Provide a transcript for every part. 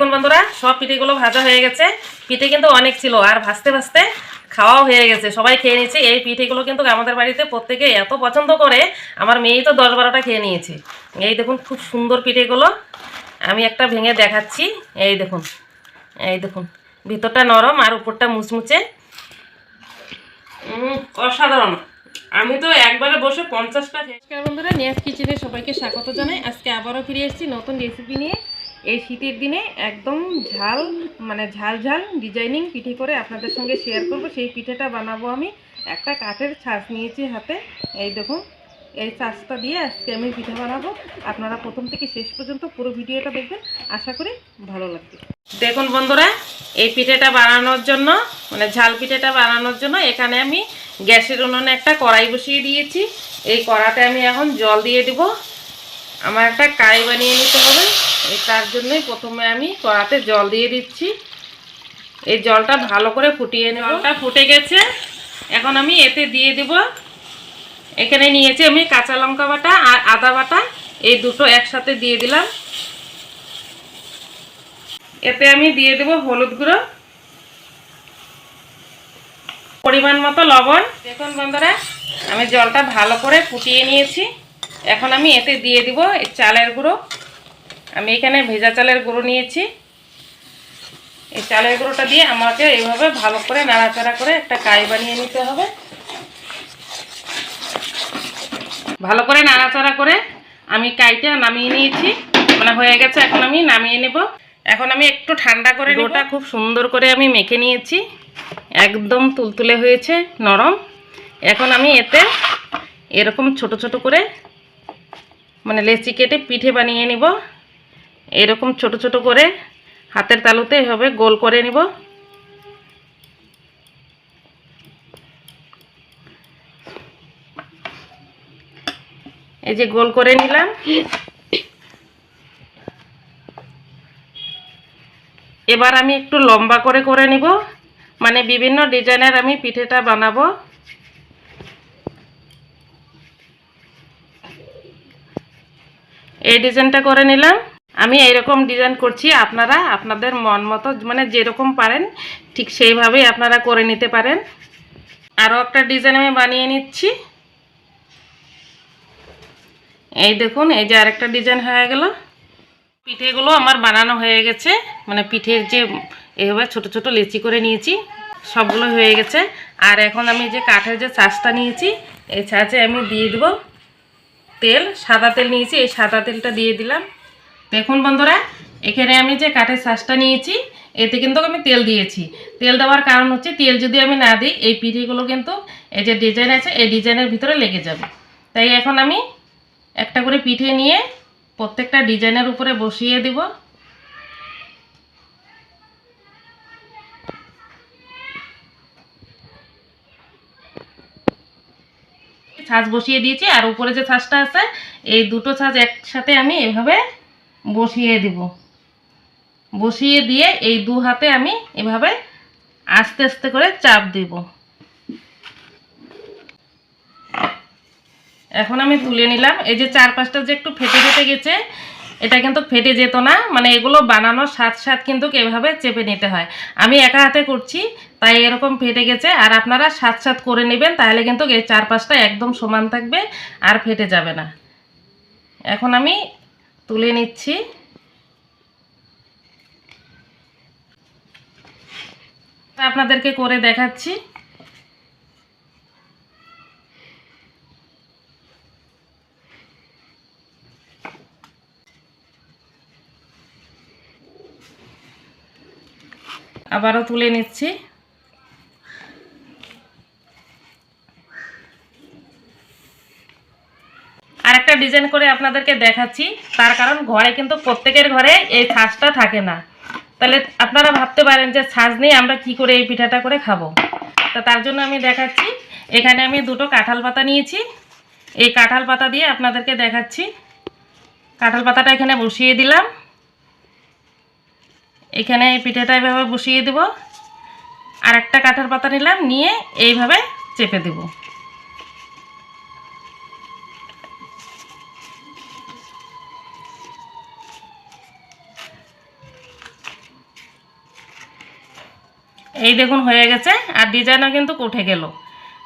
দেখুন বন্ধুরা, সব পিঠেগুলো ভাজা হয়ে গেছে। পিঠে কিন্তু অনেক ছিল, আর ভাজতে ভাজতে খাওয়াও হয়ে গেছে, সবাই খেয়ে নিয়েছে। এই পিঠেগুলো কিন্তু আমাদের বাড়িতে প্রত্যেকে এত পছন্দ করে, আমার মেয়েই তো 10-12টা খেয়ে নিয়েছে। এই দেখুন খুব সুন্দর পিঠেগুলো, আমি একটা ভেঙে দেখাচ্ছি। এই দেখুন, এই দেখুন, ভিতরটা নরম আর উপরটা মুচমুচে, অসাধারণ। আমি তো একবারে বসে 50টা খেয়েছি। বন্ধুরা, নিয়াজ কিচেনে সবাইকে স্বাগত জানাই। আজকে আবারও ফিরে এসেছি নতুন রেসিপি নিয়ে। এই শীতের দিনে একদম ঝাল ঝাল ঝাল ডিজাইনিং পিঠে করে আপনাদের সঙ্গে শেয়ার করব। সেই পিঠেটা বানাবো আমি। একটা কাঠের ছাঁচ নিয়েছি হাতে, এই দেখুন, এই ছাঁচটা দিয়ে আজকে আমি পিঠে বানাবো। আপনারা প্রথম থেকে শেষ পর্যন্ত পুরো ভিডিওটা দেখবেন, আশা করি ভালো লাগবে। দেখুন বন্ধুরা, এই পিঠেটা বানানোর জন্য ঝাল পিঠেটা বানানোর জন্য এখানে আমি গ্যাসের উনুনে একটা কড়াই বসিয়ে দিয়েছি। এই কড়াতে আমি এখন জল দিয়ে দিব। আমার একটা কাই বানিয়ে নিতে হবে, তার জন্যই প্রথমে আমি কড়াতে জল দিয়ে দিচ্ছি। এই জলটা ভালো করে ফুটিয়ে নেব। জলটা ফুটে গেছে, এখন আমি এতে দিয়ে দেব। এখানে নিয়েছি আমি কাঁচা লঙ্কা বাটা আর আদা বাটা, এই দুটো একসাথে দিয়ে দিলাম। এতে আমি দিয়ে দেব হলুদ গুঁড়ো, পরিমাণ মতো লবণ। দেখুন বন্ধুরা, আমি জলটা ভালো করে ফুটিয়ে নিয়েছি। এখন আমি এতে দিয়ে দিব চালের গুঁড়ো। আমি এখানে ভেজা চালের গুঁড়ো নিয়েছি। এই চালের গুঁড়োটা দিয়ে আমাকে এইভাবে ভালো করে নাড়াচাড়া করে একটা কাই বানিয়ে নিতে হবে। ভালো করে নাড়াচাড়া করে আমি কাইটা নামিয়ে নিয়েছি, হয়ে গেছে। এখন আমি নামিয়ে নেব। এখন আমি একটু ঠান্ডা করে ডোটা খুব সুন্দর করে আমি মেখে নিয়েছি, একদম তুলতুলে হয়েছে, নরম। এখন আমি এতে এরকম ছোট ছোট করে লেচি কেটে পিঠে বানিয়ে নিব। এরকম ছোট ছোট করে হাতের তালুতে এভাবে গোল করে নিব। এই যে গোল করে নিলাম। এবার আমি একটু লম্বা করে করে নিব, বিভিন্ন ডিজাইনের আমি পিঠেটা বানাবো। এই ডিজাইনটা করে নিলাম। আমি এইরকম ডিজাইন করছি, আপনারা আপনাদের মন মতো যেরকম পারেন ঠিক সেইভাবেই আপনারা করে নিতে পারেন। আরও একটা ডিজাইন আমি বানিয়ে নিচ্ছি। এই দেখুন, এই যে আরেকটা ডিজাইন হয়ে গেল। পিঠেগুলো আমার বানানো হয়ে গেছে, পিঠের যে এভাবে ছোট ছোট লেচি করে নিয়েছি, সবগুলো হয়ে গেছে। আর এখন আমি যে কাঠের যে ছাঁচটা নিয়েছি, এই ছাঁচে আমি দিয়ে দেব তেল। সাদা তেল নিয়েছি, এই সাদা তেলটা দিয়ে দিলাম। দেখুন বন্ধুরা, এখানে আমি যে কাঠের ছাঁচটা নিয়েছি, এতে কিন্তু আমি তেল দিয়েছি। তেল দেওয়ার কারণ হচ্ছে, তেল যদি আমি না দিই এই পিঠেগুলো কিন্তু এই যে ডিজাইন আছে এই ডিজাইনের ভিতরে লেগে যাবে। তাই এখন আমি একটা করে পিঠে নিয়ে প্রত্যেকটা ডিজাইনের উপরে বসিয়ে দেব। ছাঁচ বসিয়ে দিয়েছি, আর উপরে যে ছাঁচটা আছে এই দুটো ছাঁচ একসাথে আমি এভাবে বসিয়ে দেব। বসিয়ে দিয়ে এই দু হাতে আমি এভাবে আস্তে আস্তে করে চাপ দেব। এখন আমি তুলে নিলাম। এই যে চারপাশটা যে একটু ফেটে ফেটে গেছে, এটা কিন্তু ফেটে যেত না, এগুলো বানানোর সাথে সাথে কিন্তু এভাবে চেপে নিতে হয়। আমি একা হাতে করছি তাই এরকম ফেটে গেছে, আর আপনারা সাথে সাথে করে নেবেন, তাহলে কিন্তু এই চারপাশটা একদম সমান থাকবে আর ফেটে যাবে না। এখন আমি তুলে নিচ্ছি। আপনাদেরকে করে দেখাচ্ছি। আবারও তুলে নিচ্ছি। আরেকটা ডিজাইন করে আপনাদেরকে দেখাচ্ছি, তার কারণ ঘরে কিন্তু প্রত্যেকের ঘরে এই ছাঁচটা থাকে না। তাহলে আপনারা ভাবতে পারেন যে ছাঁচ নেই আমরা কি করে এই পিঠাটা করে খাবো। তা তার জন্য আমি দেখাচ্ছি। এখানে আমি দুটো কাঁঠাল পাতা নিয়েছি, এই কাঁঠাল পাতা দিয়ে আপনাদেরকে দেখাচ্ছি। কাঁঠাল পাতাটা এখানে বসিয়ে দিলাম। এখানে এই পিঠাটা এইভাবে বসিয়ে দেব। আর একটা কাঁঠাল পাতা নিলাম, নিয়ে এইভাবে চেপে দেব। এই দেখুন হয়ে গেছে, আর ডিজাইনও কিন্তু উঠে গেল,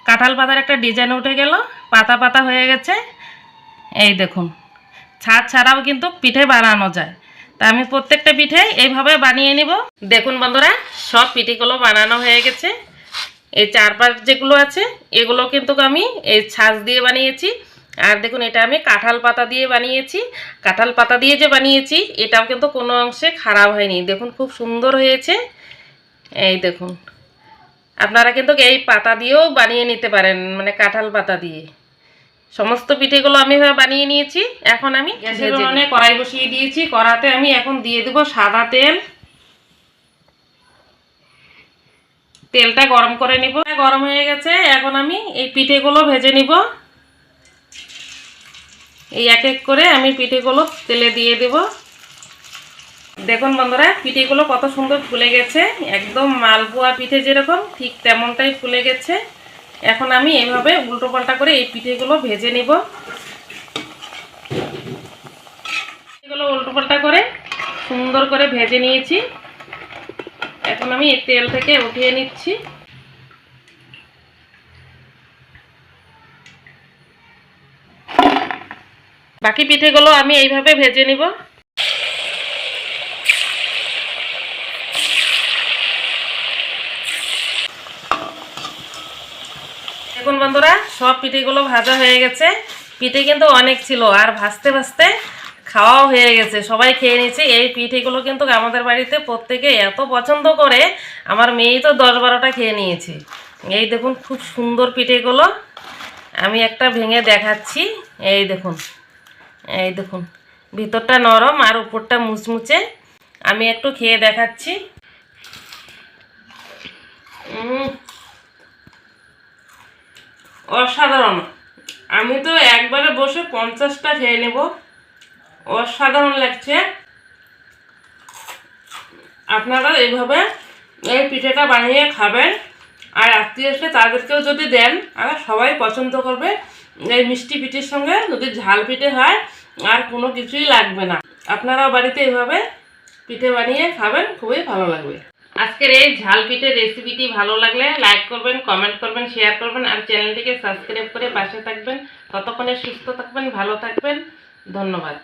কাঁঠাল পাতার একটা ডিজাইন উঠে গেল, পাতা পাতা হয়ে গেছে। এই দেখুন, ছাদ ছাড়াও কিন্তু পিঠে বানানো যায়। তা আমি প্রত্যেকটা পিঠে এইভাবে বানিয়ে নিব। দেখুন বন্ধুরা, সব পিঠেগুলো বানানো হয়ে গেছে। এই চারপাশ যেগুলো আছে এগুলো কিন্তু আমি এই ছাঁচ দিয়ে বানিয়েছি। আর দেখুন, এটা আমি কাঁঠাল পাতা দিয়ে বানিয়েছি। কাঁঠাল পাতা দিয়ে যে বানিয়েছি এটাও কিন্তু কোনো অংশে খারাপ হয়নি। দেখুন খুব সুন্দর হয়েছে। এই দেখুন, আপনারা কিন্তু এই পাতা দিয়েও বানিয়ে নিতে পারেন, মানে কাঁঠাল পাতা দিয়ে। সমস্ত পিঠেগুলো আমি বানিয়ে নিয়েছি। এখন আমি গ্যাসের উনুনে কড়াই বসিয়ে দিয়েছি। কড়াতে আমি এখন দিয়ে দেব সাদা তেল। তেলটা গরম করে নিব। গরম হয়ে গেছে, এখন আমি এই পিঠেগুলো ভেজে নিব। এই এক এক করে আমি পিঠেগুলো তেলে দিয়ে দেব। দেখুন বন্ধুরা, পিঠেগুলো কত সুন্দর ফুলে গেছে, একদম মালপোয়া পিঠে যেরকম ঠিক তেমনটাই ফুলে গেছে। এখন আমি এইভাবে উল্টো পাল্টা করে এই পিঠেগুলো ভেজে নিব। এগুলো উল্টো পাল্টা করে সুন্দর করে ভেজে নিয়েছি। এখন আমি এই তেল থেকে উঠিয়ে নিচ্ছি। বাকি পিঠেগুলো আমি এইভাবে ভেজে নিব। দেখুন বন্ধুরা, সব পিঠেগুলো ভাজা হয়ে গেছে। পিঠে কিন্তু অনেক ছিল, আর ভাজতে ভাজতে খাওয়াও হয়ে গেছে, সবাই খেয়ে নিয়েছে। এই পিঠেগুলো কিন্তু আমাদের বাড়িতে প্রত্যেকে এত পছন্দ করে, আমার মেয়েই তো 10-12টা খেয়ে নিয়েছে। এই দেখুন খুব সুন্দর পিঠেগুলো, আমি একটা ভেঙে দেখাচ্ছি। এই দেখুন, এই দেখুন, ভিতরটা নরম আর উপরটা মুচমুচে। আমি একটু খেয়ে দেখাচ্ছি। অসাধারণ। আমি তো একবারে বসে 50টা খেয়ে নেব। অসাধারণ লাগছে। আপনারা এইভাবে এই পিঠেটা বানিয়ে খাবেন, আর আত্মীয় এসে তাদেরকেও যদি দেন, আর সবাই পছন্দ করবে। এই মিষ্টি পিঠের সঙ্গে যদি ঝাল পিঠে হয়, আর কোনো কিছুই লাগবে না। আপনারাও বাড়িতে এইভাবে পিঠে বানিয়ে খাবেন, খুবই ভালো লাগবে। আজকের এই ঝাল পিঠের রেসিপিটি ভালো লাগলে লাইক করবেন, কমেন্ট করবেন, শেয়ার করবেন, আর চ্যানেলটিকে সাবস্ক্রাইব করে পাশে থাকবেন। ততক্ষণে সুস্থ থাকবেন, ভালো থাকবেন। ধন্যবাদ।